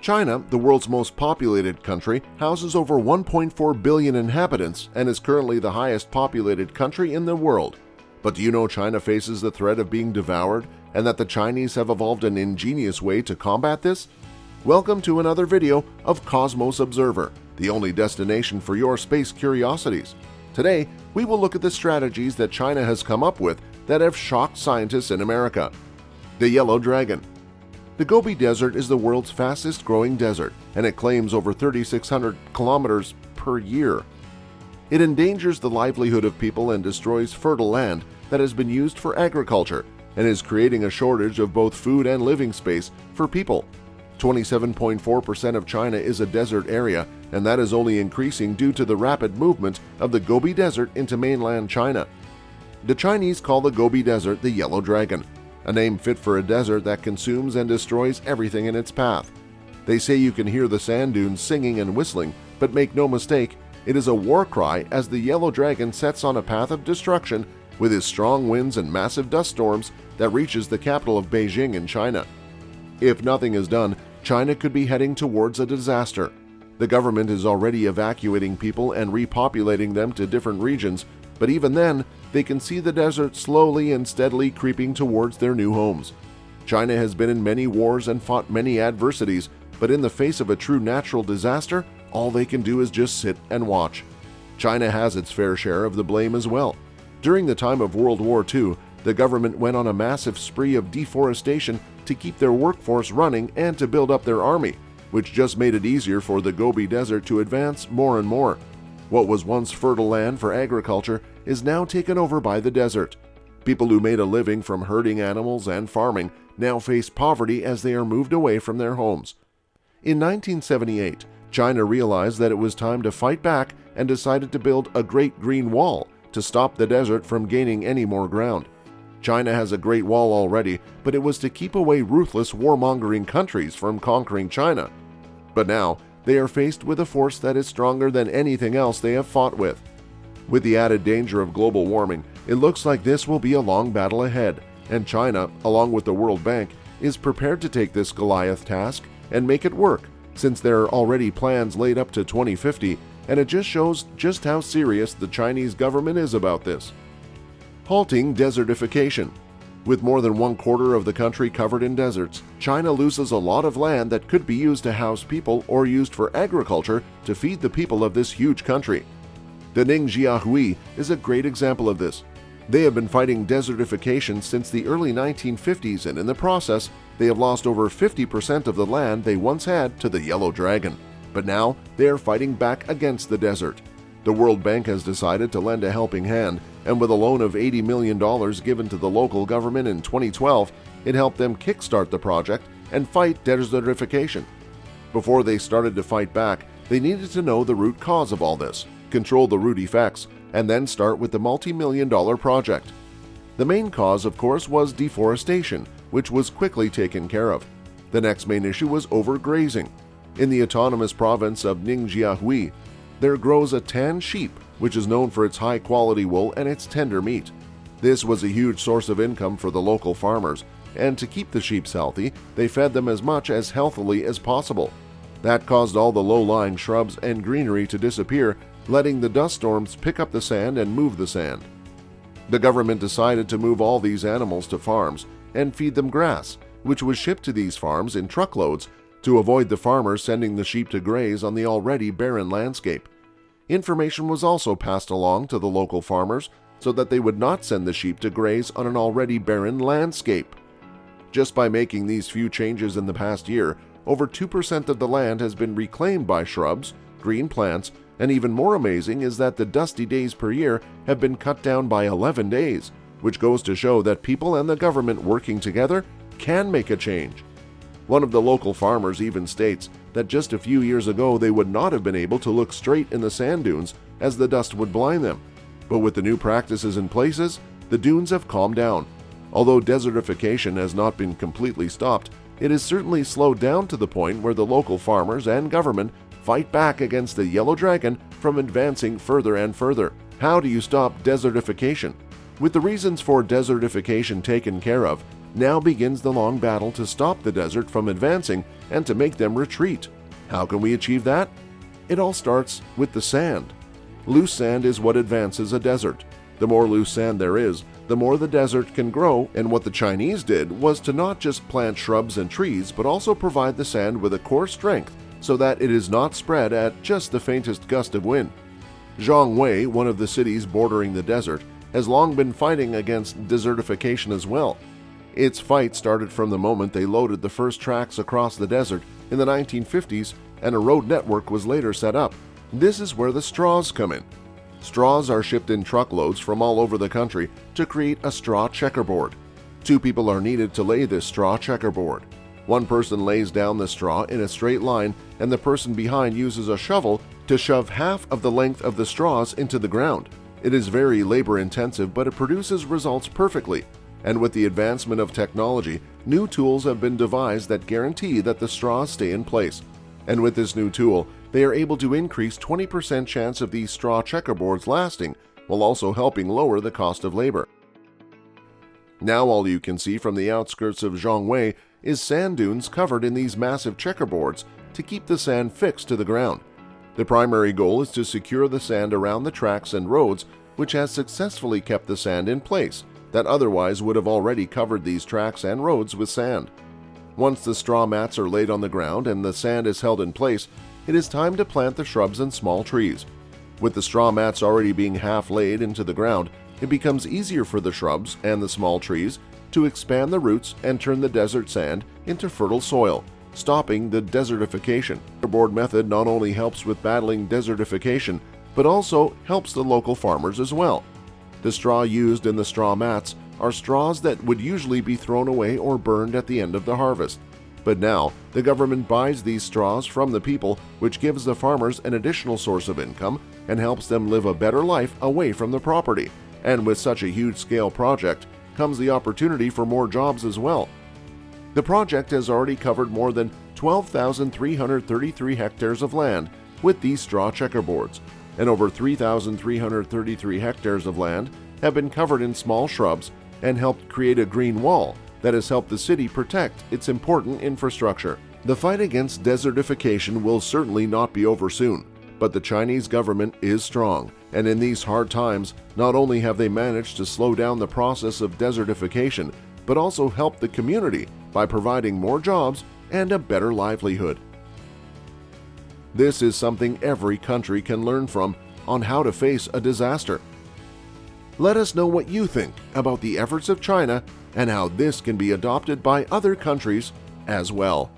China, the world's most populated country, houses over 1.4 billion inhabitants and is currently the highest populated country in the world. But do you know China faces the threat of being devoured and that the Chinese have evolved an ingenious way to combat this? Welcome to another video of Cosmos Observer, the only destination for your space curiosities. Today, we will look at the strategies that China has come up with that have shocked scientists in America. The Yellow Dragon. The Gobi Desert is the world's fastest growing desert, and it claims over 3,600 kilometers per year. It endangers the livelihood of people and destroys fertile land that has been used for agriculture and is creating a shortage of both food and living space for people. 27.4% of China is a desert area, and that is only increasing due to the rapid movement of the Gobi Desert into mainland China. The Chinese call the Gobi Desert the Yellow Dragon, a name fit for a desert that consumes and destroys everything in its path. They say you can hear the sand dunes singing and whistling, but make no mistake, it is a war cry as the Yellow Dragon sets on a path of destruction with his strong winds and massive dust storms that reaches the capital of Beijing in China. If nothing is done, China could be heading towards a disaster. The government is already evacuating people and repopulating them to different regions, but even then, they can see the desert slowly and steadily creeping towards their new homes. China has been in many wars and fought many adversities, but in the face of a true natural disaster, all they can do is just sit and watch. China has its fair share of the blame as well. During the time of World War II, the government went on a massive spree of deforestation to keep their workforce running and to build up their army, which just made it easier for the Gobi Desert to advance more and more. What was once fertile land for agriculture is now taken over by the desert. People who made a living from herding animals and farming now face poverty as they are moved away from their homes. In 1978, China realized that it was time to fight back and decided to build a Great Green Wall to stop the desert from gaining any more ground. China has a Great Wall already, but it was to keep away ruthless warmongering countries from conquering China. But now, they are faced with a force that is stronger than anything else they have fought with. With the added danger of global warming, it looks like this will be a long battle ahead, and China, along with the World Bank, is prepared to take this Goliath task and make it work, since there are already plans laid up to 2050, and it just shows just how serious the Chinese government is about this. Halting desertification. With more than 1/4 of the country covered in deserts, China loses a lot of land that could be used to house people or used for agriculture to feed the people of this huge country. The Ningxia is a great example of this. They have been fighting desertification since the early 1950s, and in the process, they have lost over 50% of the land they once had to the Yellow Dragon. But now, they are fighting back against the desert. The World Bank has decided to lend a helping hand, and with a loan of $80 million given to the local government in 2012, it helped them kickstart the project and fight desertification. Before they started to fight back, they needed to know the root cause of all this, control the root effects, and then start with the multi-million-dollar project. The main cause, of course, was deforestation, which was quickly taken care of. The next main issue was overgrazing. In the autonomous province of Ningxia, there grows a tan sheep, which is known for its high-quality wool and its tender meat. This was a huge source of income for the local farmers, and to keep the sheep healthy, they fed them as much as healthily as possible. That caused all the low-lying shrubs and greenery to disappear, letting the dust storms pick up the sand and move the sand. The government decided to move all these animals to farms and feed them grass, which was shipped to these farms in truckloads to avoid the farmers sending the sheep to graze on the already barren landscape. Information was also passed along to the local farmers so that they would not send the sheep to graze on an already barren landscape. Just by making these few changes in the past year, over 2% of the land has been reclaimed by shrubs, green plants, and even more amazing is that the dusty days per year have been cut down by 11 days, which goes to show that people and the government working together can make a change. One of the local farmers even states that just a few years ago they would not have been able to look straight in the sand dunes as the dust would blind them. But with the new practices in places, the dunes have calmed down. Although desertification has not been completely stopped, it is certainly slowed down to the point where the local farmers and government fight back against the Yellow Dragon from advancing further and further. How do you stop desertification? With the reasons for desertification taken care of, Now begins the long battle to stop the desert from advancing and to make them retreat. How can we achieve that? It all starts with the sand. Loose sand is what advances a desert. The more loose sand there is, the more the desert can grow, and what the Chinese did was to not just plant shrubs and trees, but also provide the sand with a core strength so that it is not spread at just the faintest gust of wind. Zhongwei, one of the cities bordering the desert, has long been fighting against desertification as well. Its fight started from the moment they loaded the first tracks across the desert in the 1950s, and a road network was later set up. This is where the straws come in. Straws are shipped in truckloads from all over the country to create a straw checkerboard. 2 people are needed to lay this straw checkerboard. One person lays down the straw in a straight line, and the person behind uses a shovel to shove half of the length of the straws into the ground. It is very labor-intensive, but it produces results perfectly. And with the advancement of technology, new tools have been devised that guarantee that the straws stay in place. And with this new tool, they are able to increase 20% chance of these straw checkerboards lasting, while also helping lower the cost of labor. Now all you can see from the outskirts of Zhongwei is sand dunes covered in these massive checkerboards to keep the sand fixed to the ground. The primary goal is to secure the sand around the tracks and roads, which has successfully kept the sand in place that otherwise would have already covered these tracks and roads with sand. Once the straw mats are laid on the ground and the sand is held in place, it is time to plant the shrubs and small trees. With the straw mats already being half laid into the ground, it becomes easier for the shrubs and the small trees to expand the roots and turn the desert sand into fertile soil, stopping the desertification. The checkerboard method not only helps with battling desertification, but also helps the local farmers as well. The straw used in the straw mats are straws that would usually be thrown away or burned at the end of the harvest. But now, the government buys these straws from the people, which gives the farmers an additional source of income and helps them live a better life away from the property. And with such a huge-scale project comes the opportunity for more jobs as well. The project has already covered more than 12,333 hectares of land with these straw checkerboards, and over 3,333 hectares of land have been covered in small shrubs and helped create a green wall that has helped the city protect its important infrastructure. The fight against desertification will certainly not be over soon, but the Chinese government is strong, and in these hard times, not only have they managed to slow down the process of desertification, but also help the community by providing more jobs and a better livelihood. This is something every country can learn from on how to face a disaster. Let us know what you think about the efforts of China and how this can be adopted by other countries as well.